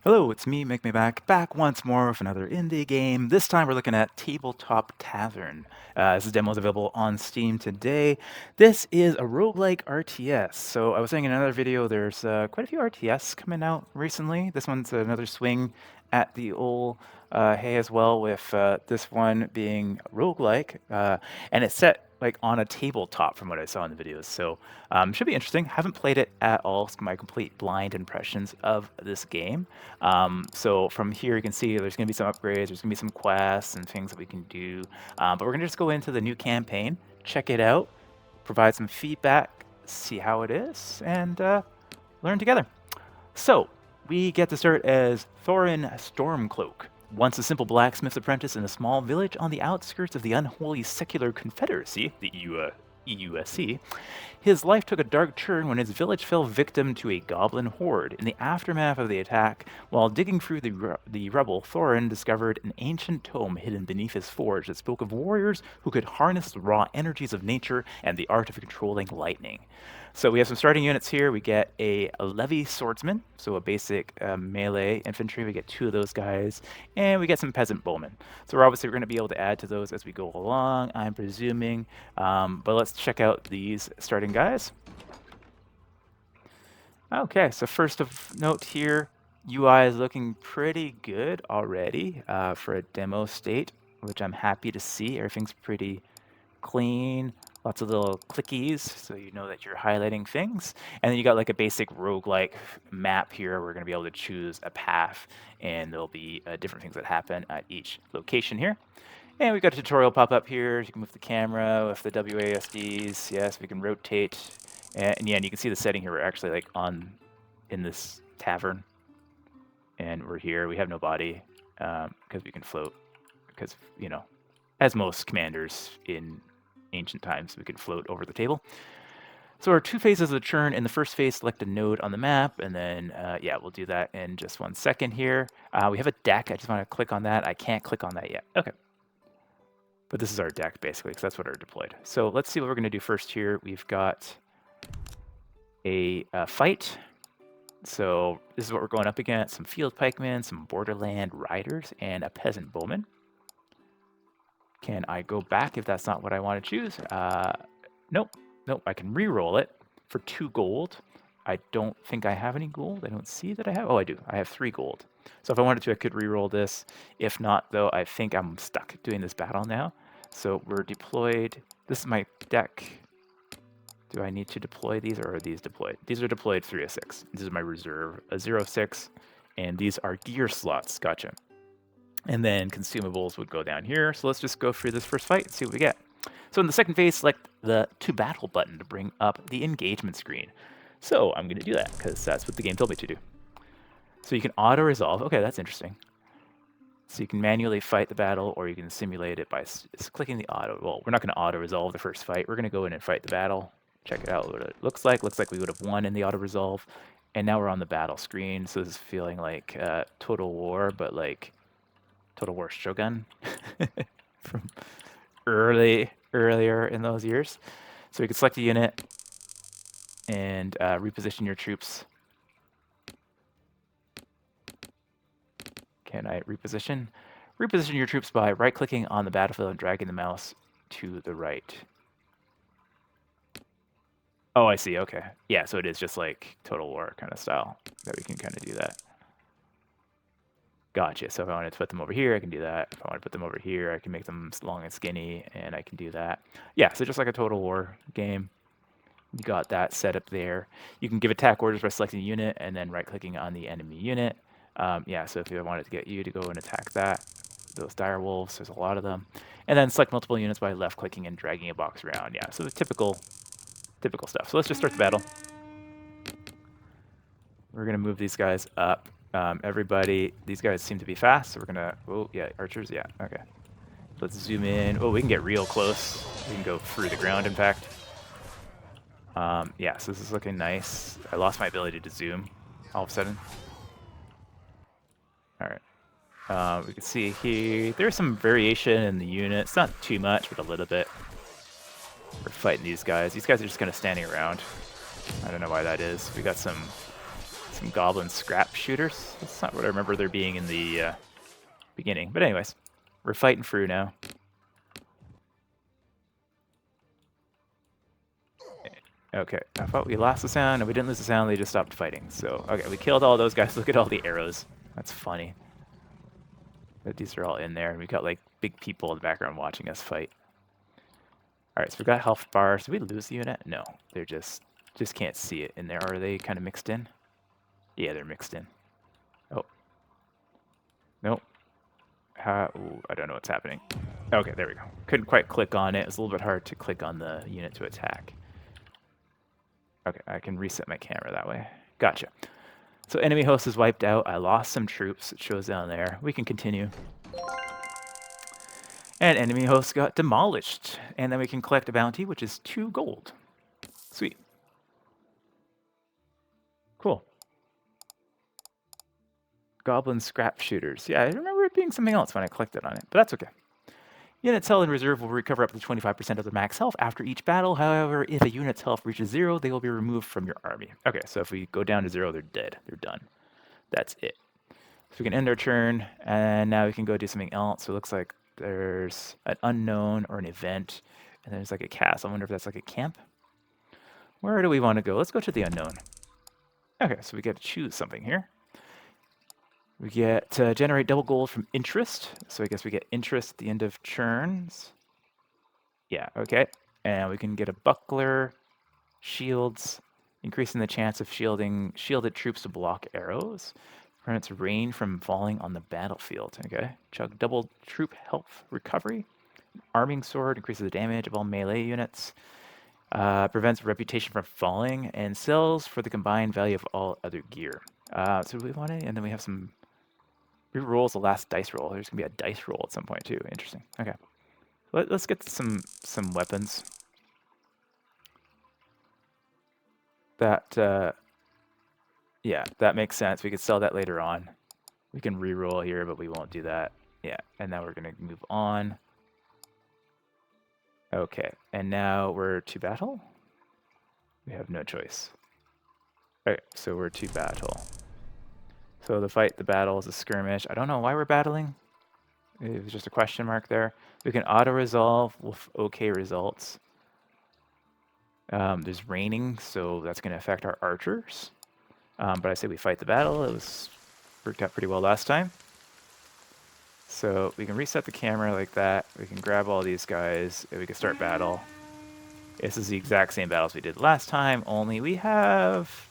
Hello, it's me, Make Me back once more with another indie game. This time we're looking at Tabletop Tavern. This demo is available on Steam today. This is a roguelike RTS. So I was saying in another video, there's quite a few RTS coming out recently. This one's another swing at the old hay as well, with this one being roguelike. And it's set like on a tabletop from what I saw in the videos. So should be interesting. Haven't played it at all. It's my complete blind impressions of this game. So from here you can see there's going to be some upgrades, there's going to be some quests and things that we can do. But we're going to just go into the new campaign, check it out, provide some feedback, see how it is, and learn together. So we get to start as Thorin Stormcloak. Once a simple blacksmith's apprentice in a small village on the outskirts of the unholy secular confederacy, the EUSC, his life took a dark turn when his village fell victim to a goblin horde. In the aftermath of the attack, while digging through the rubble, Thorin discovered an ancient tome hidden beneath his forge that spoke of warriors who could harness the raw energies of nature and the art of controlling lightning. So we have some starting units here. We get a levy swordsman, so a basic melee infantry. We get 2 of those guys, and we get some peasant bowmen. So we're obviously going to be able to add to those as we go along, I'm presuming. But let's check out these starting guys. Okay, so first of note here, UI is looking pretty good already for a demo state, which I'm happy to see. Everything's pretty clean, lots of little clickies, so you know that you're highlighting things. And then you got like a basic roguelike map here. We're going to be able to choose a path, and there'll be different things that happen at each location here. And we've got a tutorial pop up here. You can move the camera with the WASDs. Yes, we can rotate. And yeah, and you can see the setting here. We're actually like in this tavern, and we're here. We have no body because we can float. Because, you know, as most commanders in ancient times, we could float over the table. So our 2 phases of the churn. In the first phase, select a node on the map, and then, yeah, we'll do that in just 1 second here. We have a deck. I just want to click on that. I can't click on that yet. Okay. But this is our deck, basically, because that's what are deployed. So let's see what we're going to do first here. We've got a fight. So this is what we're going up against. Some field pikemen, some borderland riders, and a peasant bowman. Can I go back if that's not what I want to choose? Nope. I can re-roll it for 2 gold. I don't think I have any gold. I don't see that I have. Oh, I do. I have 3 gold. So if I wanted to, I could re-roll this. If not, though, I think I'm stuck doing this battle now. So we're deployed. This is my deck. Do I need to deploy these, or are these deployed? These are deployed 3 of 6. This is my reserve, a 0 of 6. And these are gear slots. Gotcha. And then consumables would go down here. So let's just go through this first fight and see what we get. So in the second phase, select the To Battle button to bring up the engagement screen. So I'm going to do that because that's what the game told me to do. So you can auto-resolve. Okay, that's interesting. So you can manually fight the battle, or you can simulate it by clicking the auto. Well, we're not going to auto-resolve the first fight. We're going to go in and fight the battle. Check it out what it looks like. Looks like we would have won in the auto-resolve. And now we're on the battle screen. So this is feeling like Total War, but like Total War Shogun from earlier in those years. So you can select a unit and reposition your troops. Can I reposition? Reposition your troops by right-clicking on the battlefield and dragging the mouse to the right. Oh, I see. Okay. Yeah, so it is just like Total War kind of style that we can kind of do that. Gotcha. So if I wanted to put them over here, I can do that. If I want to put them over here, I can make them long and skinny, and I can do that. Yeah, so just like a Total War game, you got that set up there. You can give attack orders by selecting a unit and then right-clicking on the enemy unit. Yeah, so if I wanted to get you to go and attack that, those dire wolves, there's a lot of them. And then select multiple units by left-clicking and dragging a box around. Yeah, so the typical stuff. So let's just start the battle. We're going to move these guys up. Everybody, these guys seem to be fast, so we're gonna, oh yeah, archers, yeah, okay. Let's zoom in. Oh, we can get real close. We can go through the ground, in fact. Yeah, so this is looking nice. I lost my ability to zoom all of a sudden. All right. We can see here, there's some variation in the units. Not too much, but a little bit. We're fighting these guys. These guys are just kind of standing around. I don't know why that is. We got some Some goblin scrap shooters. That's not what I remember there being in the beginning. But anyways, we're fighting through now. Okay, I thought we lost the sound, and we didn't lose the sound, they just stopped fighting. So, okay, we killed all those guys. Look at all the arrows. That's funny. But these are all in there, and we got like big people in the background watching us fight. Alright, so we got health bars. Did we lose the unit? No, they're just can't see it in there. Are they kind of mixed in? Yeah, they're mixed in. Oh. Nope. Ooh, I don't know what's happening. Okay, there we go. Couldn't quite click on it. It's a little bit hard to click on the unit to attack. Okay, I can reset my camera that way. Gotcha. So enemy host is wiped out. I lost some troops. It shows down there. We can continue. And enemy host got demolished. And then we can collect a bounty, which is 2 gold. Sweet. Cool. Goblin scrap shooters. Yeah, I remember it being something else when I collected on it, but that's okay. Units held in reserve will recover up to 25% of their max health after each battle. However, if a unit's health reaches 0, they will be removed from your army. Okay, so if we go down to 0, they're dead. They're done. That's it. So we can end our turn, and now we can go do something else. So it looks like there's an unknown or an event, and there's like a castle. I wonder if that's like a camp. Where do we want to go? Let's go to the unknown. Okay, so we get to choose something here. We get to generate double gold from interest. So I guess we get interest at the end of turns. Yeah, okay. And we can get a buckler, shields, increasing the chance of shielded troops to block arrows. Prevents rain from falling on the battlefield. Okay. Chug double troop health recovery. Arming sword increases the damage of all melee units. Prevents reputation from falling and sells for the combined value of all other gear. So do we want it? And then we have some re-rolls the last dice roll. There's gonna be a dice roll at some point too. Interesting. Okay. Let's get some weapons. That yeah, that makes sense. We could sell that later on. We can re-roll here, but we won't do that. Yeah, and now we're gonna move on. Okay, and now we're to battle. We have no choice. Okay, so we're to battle. So the battle is a skirmish. I don't know why we're battling. It was just a question mark there. We can auto-resolve with okay results. There's raining, so that's going to affect our archers. But I say we fight the battle. It worked out pretty well last time. So we can reset the camera like that. We can grab all these guys, and we can start battle. This is the exact same battles we did last time, only we have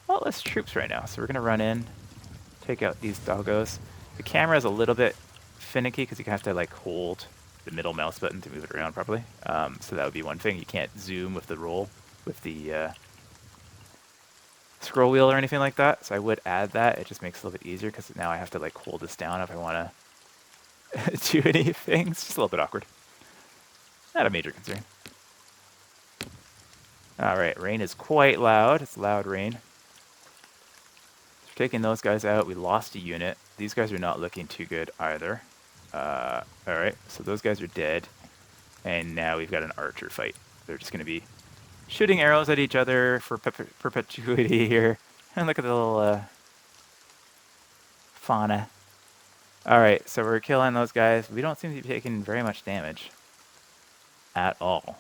a lot less troops right now. So we're going to run in, take out these doggos. The camera is a little bit finicky because you have to like hold the middle mouse button to move it around properly. So that would be one thing. You can't zoom with the scroll wheel or anything like that. So I would add that. It just makes it a little bit easier because now I have to like hold this down if I want to do anything. It's just a little bit awkward. Not a major concern. All right, rain is quite loud. It's loud rain. So we're taking those guys out. We lost a unit. These guys are not looking too good either. All right, so those guys are dead. And now we've got an archer fight. They're just going to be shooting arrows at each other for perpetuity here. And look at the little fauna. All right, so we're killing those guys. We don't seem to be taking very much damage at all,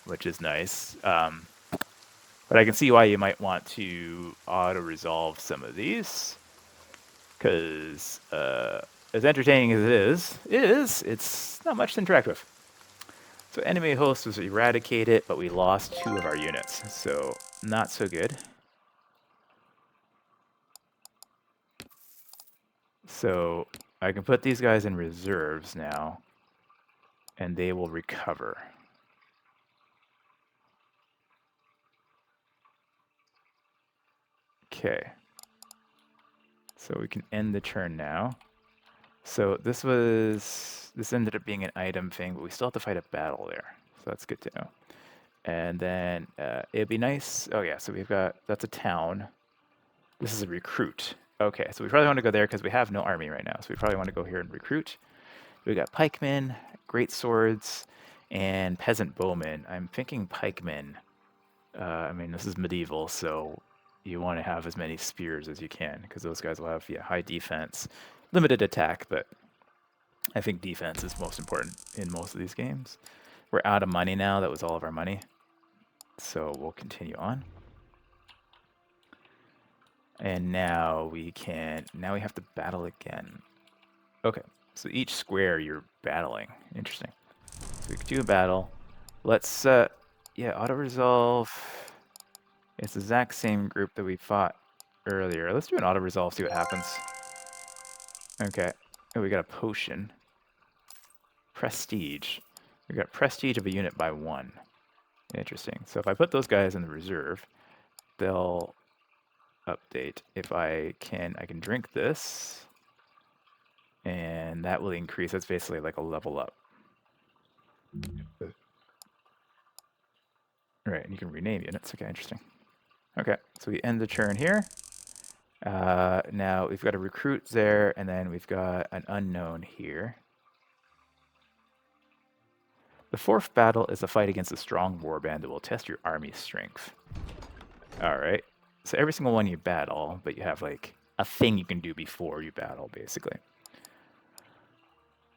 which is nice. But I can see why you might want to auto-resolve some of these, because as entertaining as it is, it's not much to interact with. So enemy host was eradicated, but we lost 2 of our units, so not so good. So I can put these guys in reserves now, and they will recover. Okay. So we can end the turn now. So this ended up being an item thing, but we still have to fight a battle there. So that's good to know. And then it'd be nice. Oh yeah, so that's a town. This is a recruit. Okay, so we probably want to go there because we have no army right now. So we probably want to go here and recruit. We got pikemen, great swords, and peasant bowmen. I'm thinking pikemen. I mean, this is medieval, so you want to have as many spears as you can, because those guys will have high defense, limited attack, but I think defense is most important in most of these games. We're out of money now. That was all of our money. So we'll continue on. And now we have to battle again. Okay, so each square you're battling. Interesting. So we could do a battle. Let's, auto-resolve. It's the exact same group that we fought earlier. Let's do an auto-resolve, see what happens. Okay. Oh, we got a potion. Prestige. We got prestige of a unit by 1. Interesting. So if I put those guys in the reserve, they'll update. If I can drink this, and that will increase. That's basically like a level up. Right, and you can rename units. Okay, interesting. Okay, so we end the turn here. Now we've got a recruit there, and then we've got an unknown here. The 4th battle is a fight against a strong warband that will test your army's strength. Alright, so every single one you battle, but you have like a thing you can do before you battle, basically.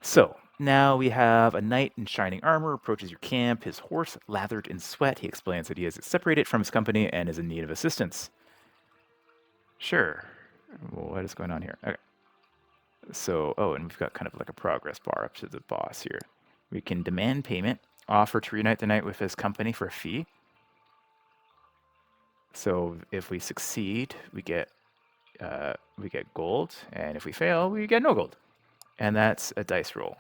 So, now we have a knight in shining armor approaches your camp, his horse lathered in sweat. He explains that he is separated from his company and is in need of assistance. Sure. What is going on here? Okay. So, and we've got kind of like a progress bar up to the boss here. We can demand payment, offer to reunite the knight with his company for a fee. So if we succeed, we get gold, and if we fail, we get no gold. And that's a dice roll.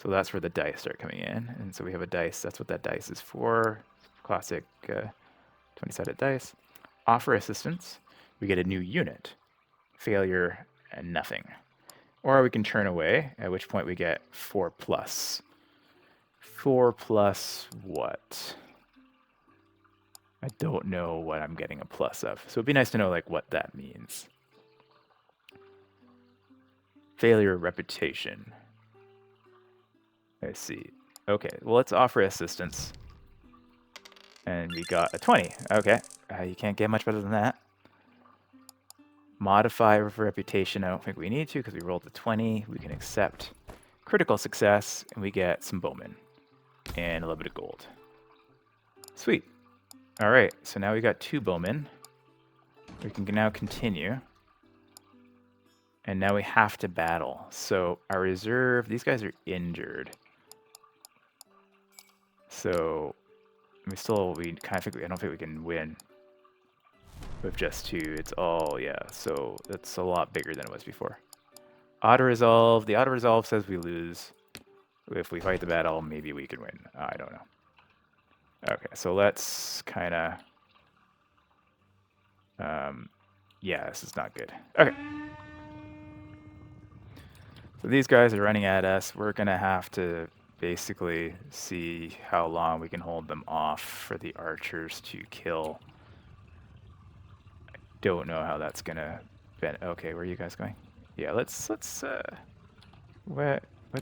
So that's where the dice start coming in. And so we have a dice. That's what that dice is for. Classic 20-sided dice. Offer assistance. We get a new unit. Failure and nothing. Or we can turn away, at which point we get 4+. 4+ what? I don't know what I'm getting a plus of. So it'd be nice to know like what that means. Failure reputation. I see. Okay, well, let's offer assistance. And we got a 20. Okay, you can't get much better than that. Modify for reputation. I don't think we need to because we rolled a 20. We can accept critical success, and we get some bowmen and a little bit of gold. Sweet. All right, so now we got 2 bowmen. We can now continue. And now we have to battle. So our reserve, these guys are injured. So I don't think we can win with just 2. It's all, so that's a lot bigger than it was before. Auto-resolve, the auto-resolve says we lose. If we fight the battle, maybe we can win. I don't know. Okay, so let's kind of, this is not good. Okay. So these guys are running at us. We're going to have to basically see how long we can hold them off for the archers to kill. I don't know how that's going to bend. Okay, where are you guys going? Yeah, let's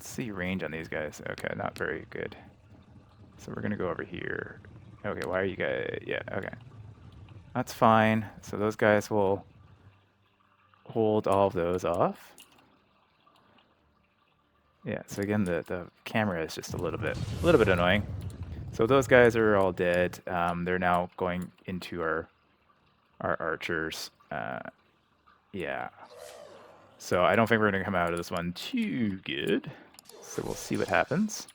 see range on these guys. Okay, not very good. So we're going to go over here. Okay, why are you guys... Yeah, okay. That's fine. So those guys will hold all of those off. Yeah, so again, the camera is just a little bit annoying. So those guys are all dead. They're now going into our archers. Yeah. So I don't think we're going to come out of this one too good. So we'll see what happens.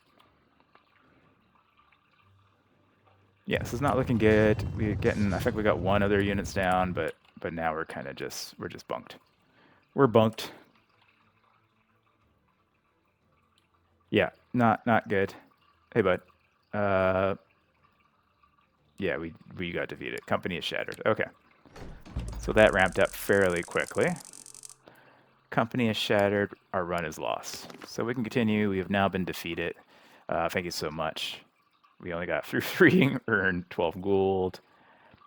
Yeah, this is not looking good. I think we got 1 other units down, but now we're kind of we're just bunked. We're bunked. Yeah, not good. Hey, bud. Yeah, we got defeated. Company is shattered. Okay. So that ramped up fairly quickly. Company is shattered. Our run is lost. So we can continue. We have now been defeated. Thank you so much. We only got through 3, earned 12 gold.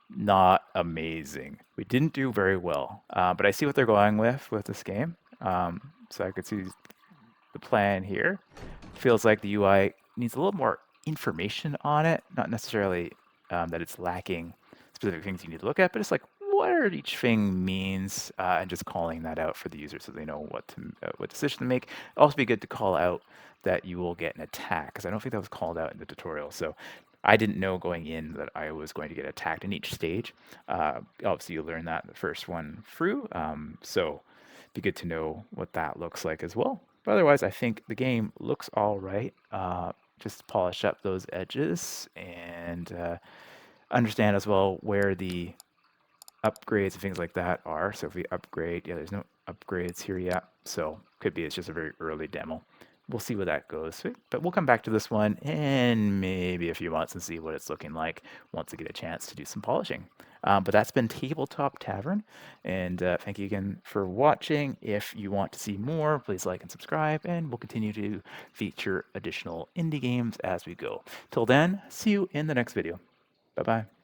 Not amazing. We didn't do very well. But I see what they're going with this game. So I could see the plan here. Feels like the UI needs a little more information on it. Not necessarily that it's lacking specific things you need to look at, but it's like, what each thing means and just calling that out for the user so they know what decision to make. It'll also be good to call out that you will get an attack, because I don't think that was called out in the tutorial. So I didn't know going in that I was going to get attacked in each stage. Obviously, you learn that the first one through. So be good to know what that looks like as well. But otherwise, I think the game looks all right. Just polish up those edges and understand as well where the upgrades and things like that are. So if we upgrade, yeah, there's no upgrades here yet. So could be it's just a very early demo. We'll see where that goes. But we'll come back to this one in maybe a few months and see what it's looking like once we get a chance to do some polishing. But that's been Tabletop Tavern. And thank you again for watching. If you want to see more, please like and subscribe. And we'll continue to feature additional indie games as we go. Till then, see you in the next video. Bye-bye.